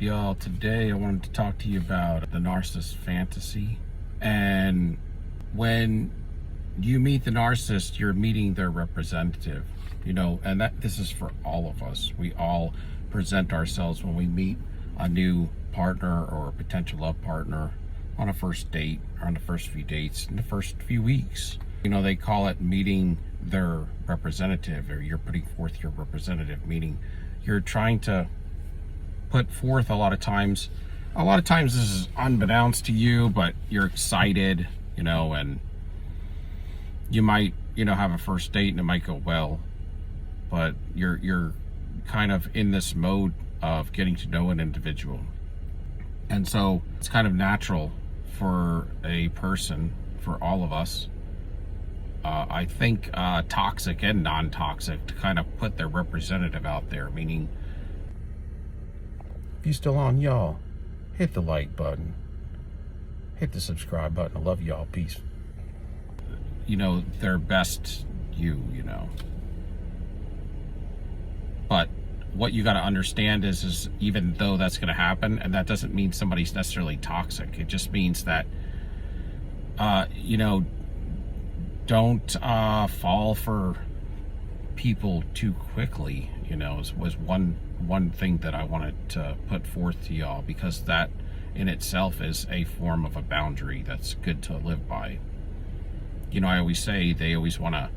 Y'all, today I wanted to talk to you about the narcissist fantasy. And when you meet the narcissist, you're meeting their representative, and this is for all of us. We all present ourselves when we meet a new partner or a potential love partner on a first date or on the first few dates in the first few weeks. They call it meeting their representative, or you're putting forth your representative, meaning you're trying to put forth a lot of times this is unbeknownst to you, but you're excited, and you might, have a first date and it might go well, but you're kind of in this mode of getting to know an individual. And so it's kind of natural for a person, for all of us, I think toxic and non-toxic, to kind of put their representative out there, meaning if you're still on, y'all, hit the like button, hit the subscribe button. I love y'all. Peace. Their best you. But what you got to understand is even though that's going to happen, and that doesn't mean somebody's necessarily toxic. It just means that, don't fall for people too quickly, was one thing that I wanted to put forth to y'all, because that in itself is a form of a boundary that's good to live by. I always say they always want to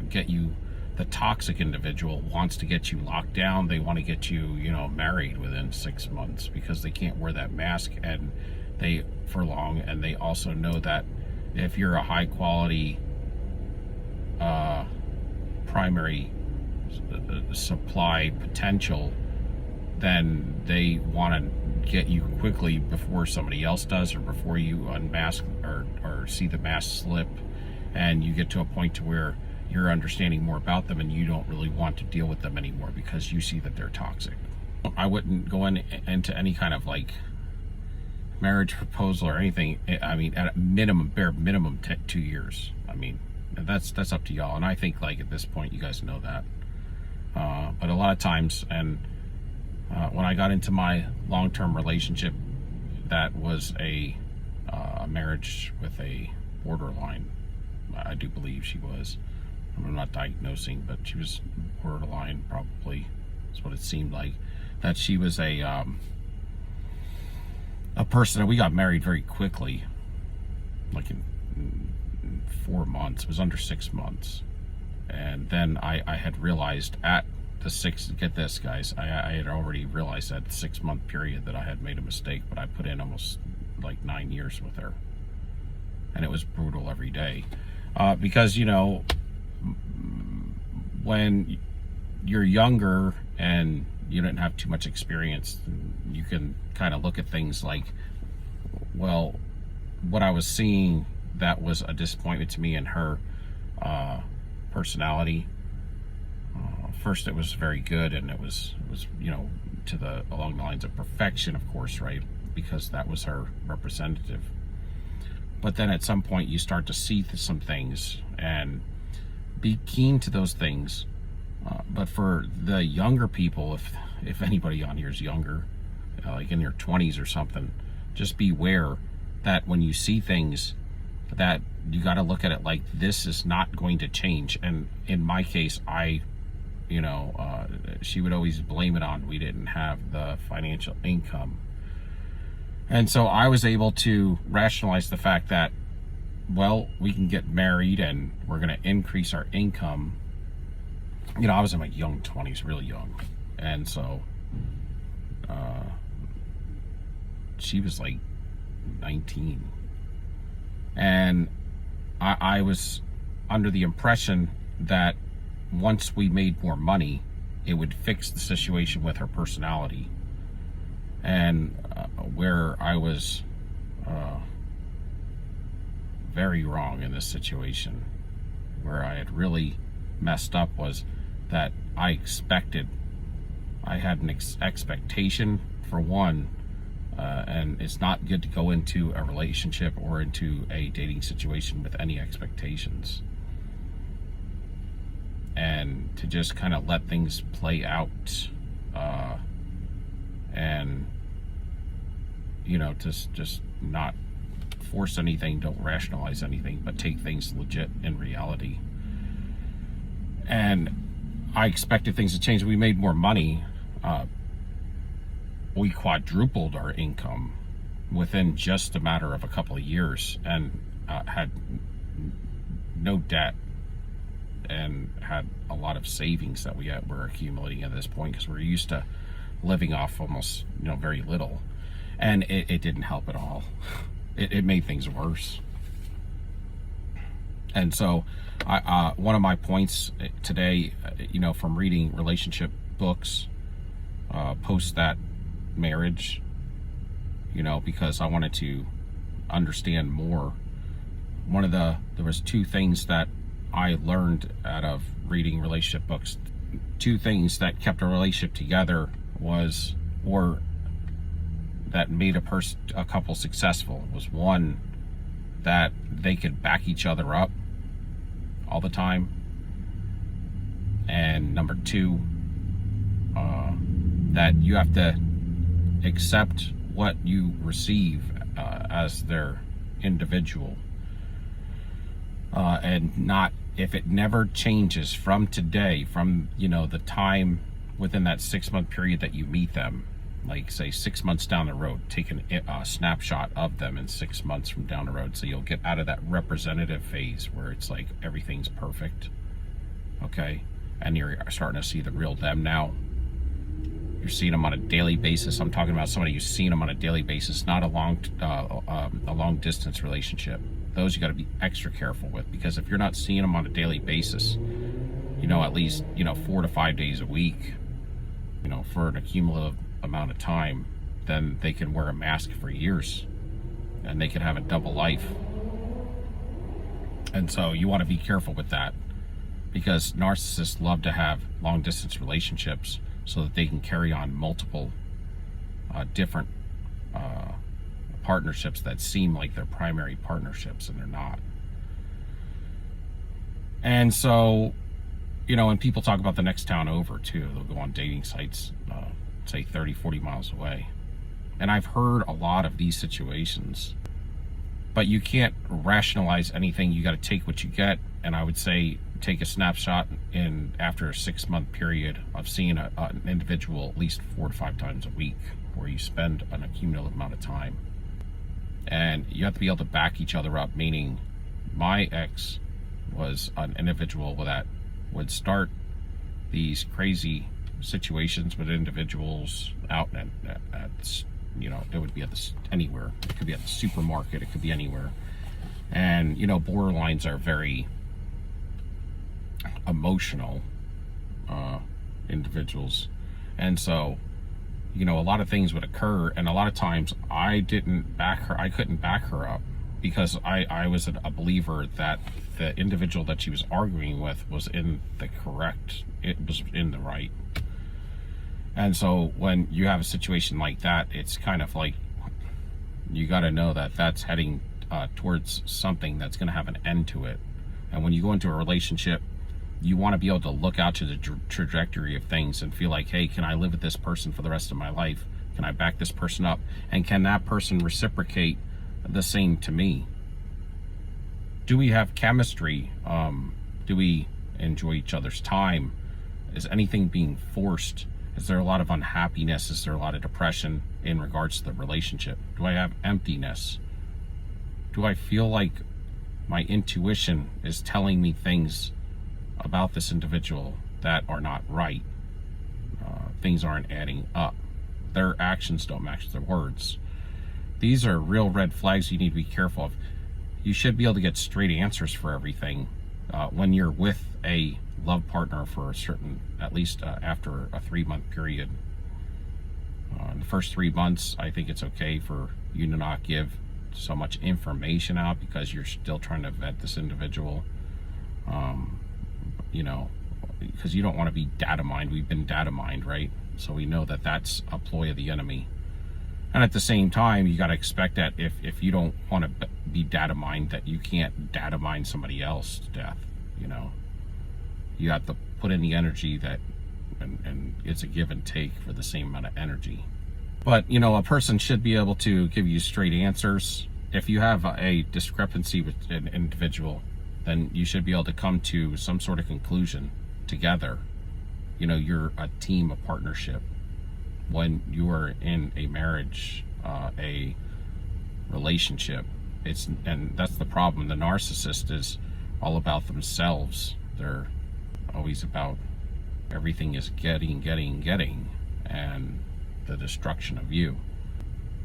get you, the toxic individual wants to get you locked down. They want to get you, married within 6 months, because they can't wear that mask for long. And they also know that if you're a high quality primary supply potential, then they want to get you quickly before somebody else does, or before you unmask or see the mask slip, and you get to a point to where you're understanding more about them and you don't really want to deal with them anymore because you see that they're toxic. I wouldn't go into any kind of marriage proposal or anything. I mean, at a minimum, bare minimum, 2 years. I mean, that's up to y'all. And I think at this point, you guys know that. But a lot of times, and when I got into my long-term relationship, that was a marriage with a borderline. I do believe she was. I'm not diagnosing, but she was borderline, probably. That's what it seemed like. That she was a person that we got married very quickly, in 4 months. It was under 6 months. And then I had realized at the get this, guys, I had already realized at the 6 month period that I had made a mistake, but I put in almost 9 years with her. And it was brutal every day. Because, when you're younger and you didn't have too much experience, you can kind of look at things like, well, what I was seeing that was a disappointment to me in her personality. First, it was very good, and it was along the lines of perfection, of course, right? Because that was her representative. But then at some point, you start to see some things and be keen to those things. But for the younger people, if anybody on here is younger, in your 20s or something, just beware that when you see things, that you got to look at it like this is not going to change. And in my case, she would always blame it on we didn't have the financial income. And so I was able to rationalize the fact that, well, we can get married and we're going to increase our income. I was in my young 20s, really young. And so she was 19. And I was under the impression that once we made more money, it would fix the situation with her personality. And where I was very wrong in this situation, where I had really messed up, was that I had an expectation, for one, and it's not good to go into a relationship or into a dating situation with any expectations. and to just kind of let things play out and just not force anything, don't rationalize anything, but take things legit in reality. And I expected things to change. We made more money. We quadrupled our income within just a matter of a couple of years, and had no debt, and had a lot of savings that were accumulating at this point, because we're used to living off almost very little, and it didn't help at all. It made things worse. And so one of my points today, from reading relationship books post that marriage, because I wanted to understand more. There was two things that I learned out of reading relationship books. Two things that kept a relationship together or that made a couple successful was, one, that they could back each other up all the time, and number two, that you have to accept what you receive as their individual, and not, if it never changes from today, from the time within that 6-month period that you meet them, like say 6 months down the road, take a snapshot of them in 6 months from down the road, so you'll get out of that representative phase where it's like everything's perfect, okay, and you're starting to see the real them now. You're seeing them on a daily basis. I'm talking about somebody who's seeing them on a daily basis, not a long distance relationship. Those you got to be extra careful with, because if you're not seeing them on a daily basis, at least 4 to 5 days a week, for an accumulative amount of time, then they can wear a mask for years, and they can have a double life. And so you want to be careful with that, because narcissists love to have long distance relationships so that they can carry on multiple different partnerships that seem like they're primary partnerships, and they're not. And so, when people talk about the next town over too, they'll go on dating sites, say 30, 40 miles away. And I've heard a lot of these situations, but you can't rationalize anything. You got to take what you get. And I would say take a snapshot after a 6-month period of seeing an individual at least 4 to 5 times a week, where you spend an accumulative amount of time. And you have to be able to back each other up, meaning my ex was an individual that would start these crazy situations with individuals out at it would be anywhere. It could be at the supermarket, it could be anywhere. And borderlines are very emotional individuals, and so a lot of things would occur, and a lot of times I couldn't back her up, because I was a believer that the individual that she was arguing with was in the right. And so when you have a situation like that, it's kind of like you got to know that that's heading towards something that's going to have an end to it. And when you go into a relationship, you want to be able to look out to the trajectory of things and feel like, hey, can I live with this person for the rest of my life? Can I back this person up? And can that person reciprocate the same to me? Do we have chemistry? Do we enjoy each other's time? Is anything being forced? Is there a lot of unhappiness? Is there a lot of depression in regards to the relationship? Do I have emptiness? Do I feel like my intuition is telling me things about this individual that are not right? Things aren't adding up. Their actions don't match their words. These are real red flags you need to be careful of. You should be able to get straight answers for everything when you're with a love partner for a certain, at least after a 3-month period. In the first 3 months, I think it's okay for you to not give so much information out, because you're still trying to vet this individual. Because you don't want to be data mined. We've been data mined, right? So we know that that's a ploy of the enemy. And at the same time, you got to expect that if you don't want to be data mined, that you can't data mine somebody else to death. You have to put in the energy and it's a give and take for the same amount of energy. But, a person should be able to give you straight answers. If you have a discrepancy with an individual, then you should be able to come to some sort of conclusion together. You're a team, a partnership. When you are in a marriage, a relationship, and that's the problem. The narcissist is all about themselves. They're always about everything is getting, and the destruction of you.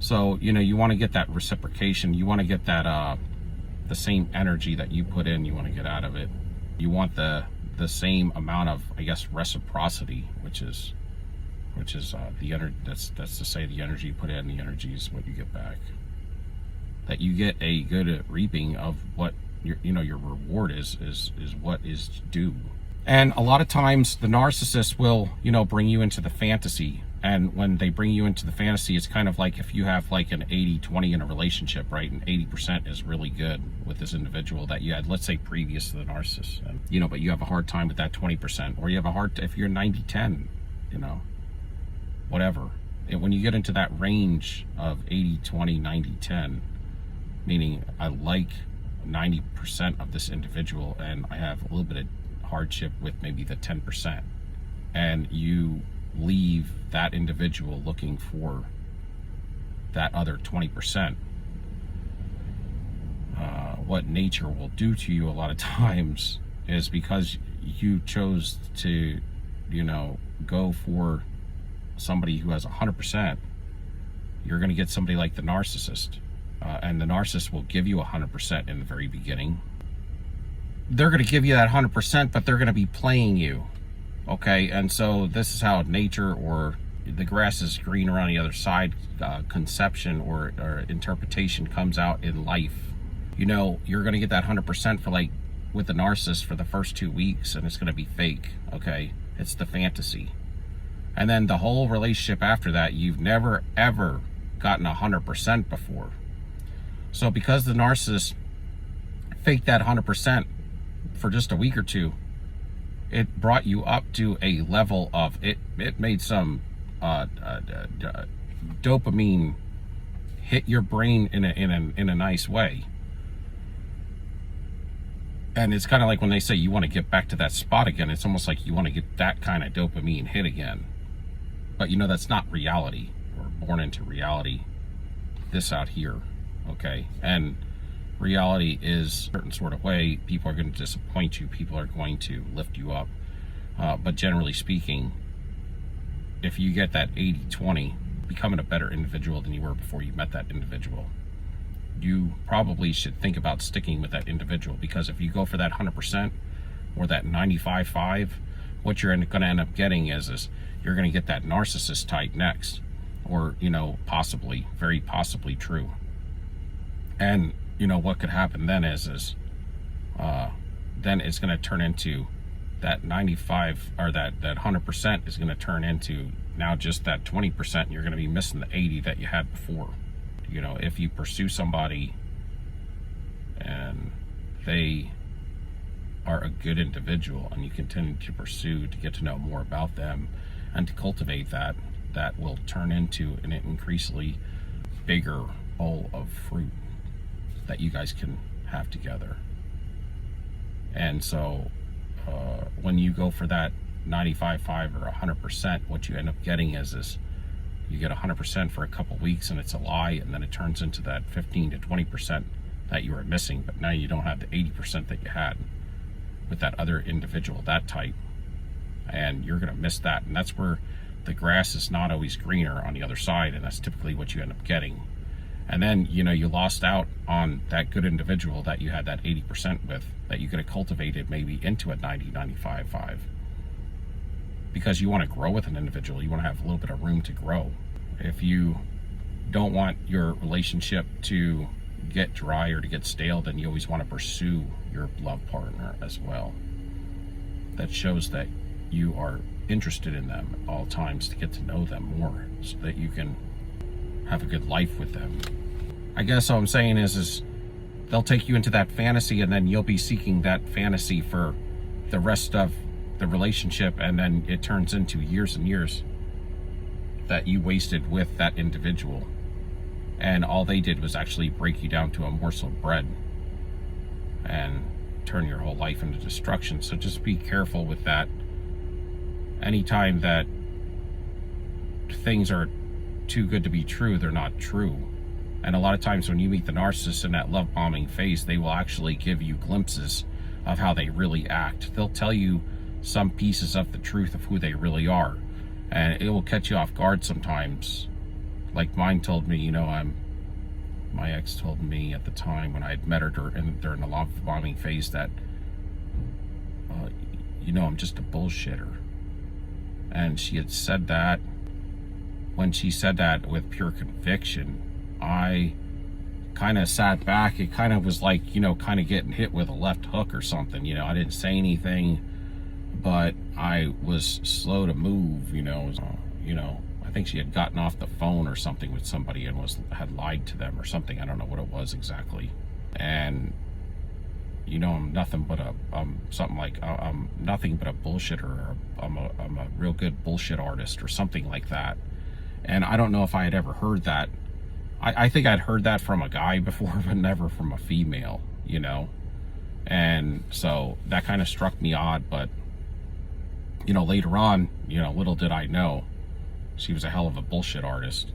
So, you want to get that reciprocation. You want to get that, the same energy that you put in, you want to get out of it. You want the same amount of, I guess, reciprocity, which is the energy. That's to say, the energy you put in, the energy is what you get back. That you get a good reaping of what your reward is what is due. And a lot of times the narcissist will, bring you into the fantasy. And when they bring you into the fantasy, it's kind of like if you have like an 80-20 in a relationship, right? And 80% is really good with this individual that you had, let's say, previous to the narcissist. And, but you have a hard time with that 20%. Or you have if you're 90-10, whatever. And when you get into that range of 80-20, 90-10, meaning I like 90% of this individual and I have a little bit of hardship with maybe the 10%, and you leave that individual looking for that other 20%, what nature will do to you a lot of times is because you chose to go for somebody who has 100%, you're going to get somebody like the narcissist, and the narcissist will give you 100% in the very beginning. They're going to give you that 100%, but they're going to be playing you. Okay, and so this is how nature, or the grass is greener on the other side, conception or interpretation comes out in life. You're going to get that 100% for with the narcissist for the first 2 weeks, and it's going to be fake. Okay, it's the fantasy. And then the whole relationship after that, you've never ever gotten 100% before. So because the narcissist faked that 100% for just a week or two, it brought you up to a level of it made some dopamine hit your brain in a nice way. And it's kind of like when they say you want to get back to that spot again, it's almost like you want to get that kind of dopamine hit again. But that's not reality. We're born into reality, this out here, okay? And reality is a certain sort of way. People are going to disappoint you. People are going to lift you up. But generally speaking, if you get that 80-20, becoming a better individual than you were before you met that individual, you probably should think about sticking with that individual, because if you go for that 100% or that 95-5, what you're going to end up getting is you're going to get that narcissist type next, or possibly, very possibly true. And what could happen then is then it's going to turn into that 95, or that 100% is going to turn into now just that 20%, and you're going to be missing the 80 that you had before. If you pursue somebody and they are a good individual and you continue to pursue to get to know more about them and to cultivate that will turn into an increasingly bigger bowl of fruit that you guys can have together. And so when you go for that 95-5 or 100%, what you end up getting is you get 100% for a couple weeks and it's a lie, and then it turns into that 15 to 20% that you were missing, but now you don't have the 80% that you had with that other individual, that type, and you're going to miss that. And that's where the grass is not always greener on the other side, and that's typically what you end up getting. And then you lost out on that good individual that you had that 80% with, that you could have cultivated maybe into a 90-95-5, because you want to grow with an individual. You want to have a little bit of room to grow. If you don't want your relationship to get dry or to get stale, then you always want to pursue your love partner as well. That shows that you are interested in them at all times, to get to know them more, so that you can have a good life with them. I guess all I'm saying is they'll take you into that fantasy, and then you'll be seeking that fantasy for the rest of the relationship, and then it turns into years and years that you wasted with that individual. And all they did was actually break you down to a morsel of bread and turn your whole life into destruction. So just be careful with that. Anytime that things are too good to be true, they're not true. And a lot of times when you meet the narcissist in that love bombing phase, they will actually give you glimpses of how they really act. They'll tell you some pieces of the truth of who they really are, and it will catch you off guard sometimes. Like mine told me, my ex told me at the time when I had met her during the love bombing phase that, I'm just a bullshitter. And she had said that. When she said that with pure conviction, I kind of sat back. It kind of was like, kind of getting hit with a left hook or something. I didn't say anything, but I was slow to move. I think she had gotten off the phone or something with somebody and had lied to them or something. I don't know what it was exactly. And I'm nothing but I'm nothing but a bullshitter. Or I'm a real good bullshit artist or something like that. And I don't know if I had ever heard that. I think I'd heard that from a guy before, but never from a female, And so that kind of struck me odd, but, later on, little did I know, she was a hell of a bullshit artist.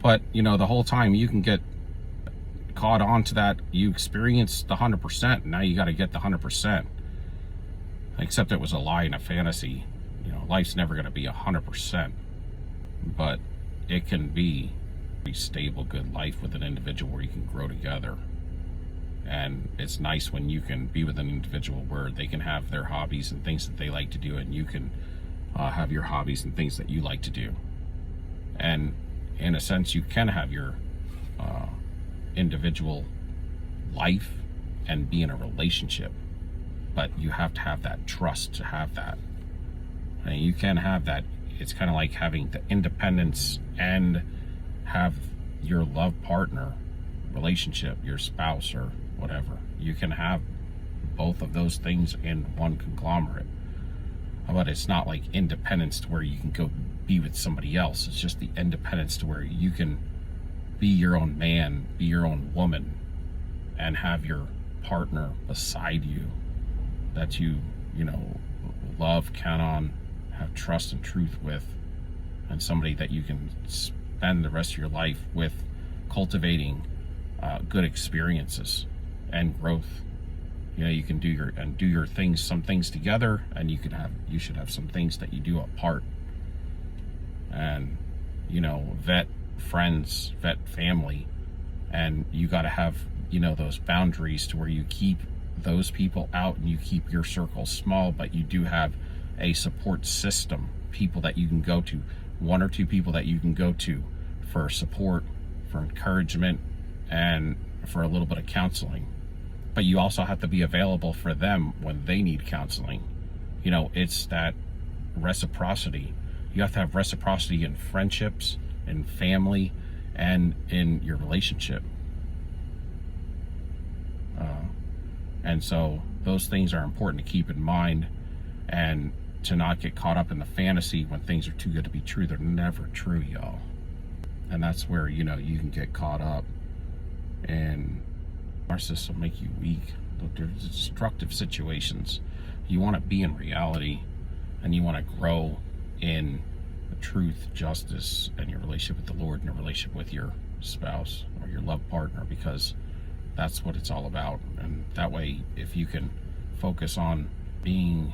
But, the whole time you can get caught on to that. You experienced the 100%, and now you got to get the 100%. Except it was a lie and a fantasy. Life's never going to be 100%, but it can be a stable, good life with an individual where you can grow together. And it's nice when you can be with an individual where they can have their hobbies and things that they like to do, and you can have your hobbies and things that you like to do. And in a sense, you can have your individual life and be in a relationship, but you have to have that trust to have that. And you can have that. It's kind of like having the independence and have your love partner relationship, your spouse or whatever. You can have both of those things in one conglomerate. But it's not like independence to where you can go be with somebody else. It's just the independence to where you can be your own man, be your own woman, and have your partner beside you that you love, count on, have trust and truth with, and somebody that you can spend the rest of your life with, cultivating good experiences and growth. You can do your things, some things together, and you should have some things that you do apart. And vet friends, vet family, and you got to have those boundaries to where you keep those people out and you keep your circle small, but you do have a support system, people that you can go to, one or two people that you can go to for support, for encouragement, and for a little bit of counseling. But you also have to be available for them when they need counseling. It's that reciprocity. You have to have reciprocity in friendships, in family, and in your relationship. And so those things are important to keep in mind, and to not get caught up in the fantasy when things are too good to be true. They're never true, y'all. And that's where, you can get caught up, and narcissists will make you weak. They're destructive situations. You want to be in reality, and you want to grow in the truth, justice, and your relationship with the Lord, and your relationship with your spouse or your love partner, because that's what it's all about. And that way, if you can focus on being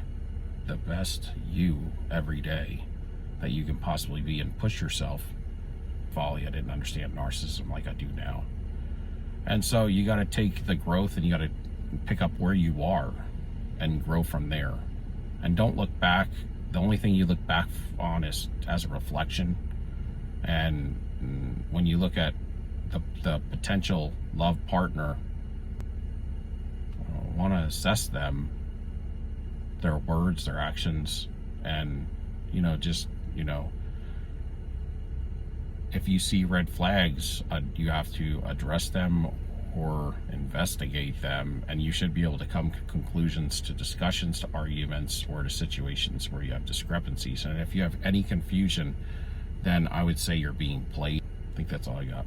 the best you every day that you can possibly be, and push yourself. Folly, I didn't understand narcissism like I do now. And so you got to take the growth and you got to pick up where you are and grow from there. And don't look back. The only thing you look back on is as a reflection. And when you look at the potential love partner, want to assess them, their words, their actions, and if you see red flags, you have to address them or investigate them, and you should be able to come to conclusions, to discussions, to arguments, or to situations where you have discrepancies. And if you have any confusion then I would say you're being played. I think that's all I got.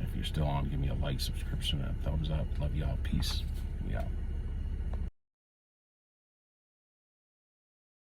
If you're still on, give me a like, subscription, and a thumbs up. Love y'all. Peace. We out.